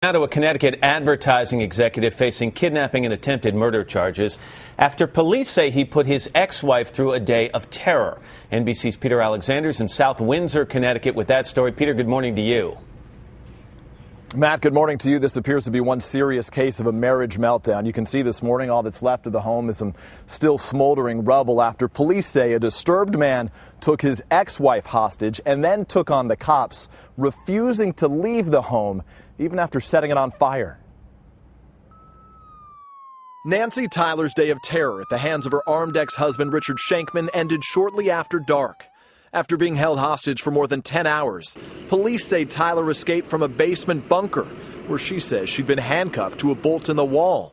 Now to a Connecticut advertising executive facing kidnapping and attempted murder charges after police say he put his ex-wife through a day of terror. NBC's Peter Alexander's in South Windsor, Connecticut with that story. Peter, good morning to you. Matt, good morning to you. This appears to be one serious case of a marriage meltdown. You can see this morning all that's left of the home is some still smoldering rubble after police say a disturbed man took his ex-wife hostage and then took on the cops, refusing to leave the home even after setting it on fire. Nancy Tyler's day of terror at the hands of her armed ex-husband Richard Shankman ended shortly after dark. After being held hostage for more than 10 hours, police say Tyler escaped from a basement bunker where she says she'd been handcuffed to a bolt in the wall.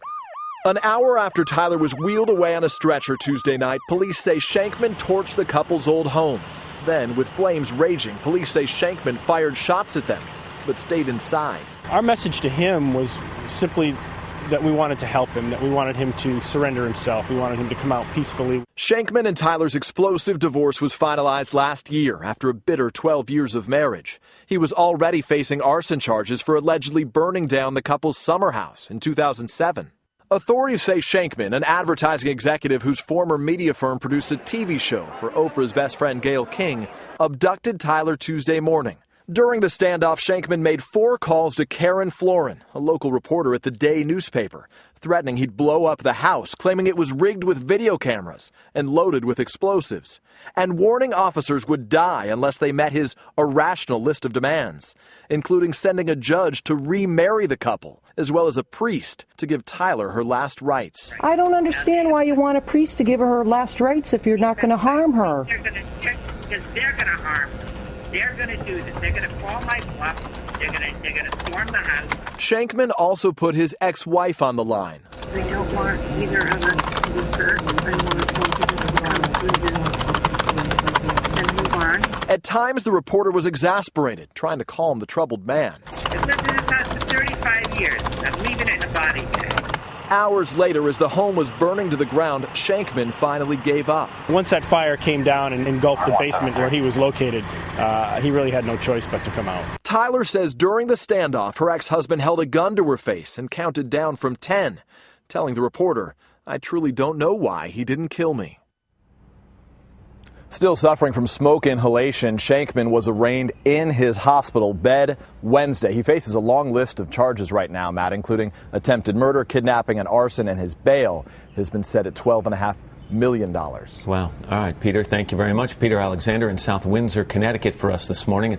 An hour after Tyler was wheeled away on a stretcher Tuesday night, police say Shankman torched the couple's old home. Then, with flames raging, police say Shankman fired shots at them, but stayed inside. Our message to him was simply that we wanted to help him, that we wanted him to surrender himself. We wanted him to come out peacefully. Shankman and Tyler's explosive divorce was finalized last year after a bitter 12 years of marriage. He was already facing arson charges for allegedly burning down the couple's summer house in 2007. Authorities say Shankman, an advertising executive whose former media firm produced a TV show for Oprah's best friend Gayle King, abducted Tyler Tuesday morning. During the standoff, Shankman made 4 calls to Karen Florin, a local reporter at the Day newspaper, threatening he'd blow up the house, claiming it was rigged with video cameras and loaded with explosives, and warning officers would die unless they met his irrational list of demands, including sending a judge to remarry the couple, as well as a priest to give Tyler her last rites. I don't understand why you want a priest to give her last rites if you're not going to harm her. They're going to check because they're going to harm her. They're going to do this. They're going to call my bluff. They're going to storm the house. Shankman also put his ex-wife on the line. I don't want either of us to be hurt. I want to and move on. At times, the reporter was exasperated, trying to calm the troubled man. I've lived in this house for 35 years. I'm leaving it in a body bag. Hours later, as the home was burning to the ground, Shankman finally gave up. Once that fire came down and engulfed the basement where he was located, he really had no choice but to come out. Tyler says during the standoff, her ex-husband held a gun to her face and counted down from 10, telling the reporter, "I truly don't know why he didn't kill me." Still suffering from smoke inhalation, Shankman was arraigned in his hospital bed Wednesday. He faces a long list of charges right now, Matt, including attempted murder, kidnapping, and arson, and his bail has been set at $12.5 million. Wow. All right, Peter, thank you very much. Peter Alexander in South Windsor, Connecticut for us this morning.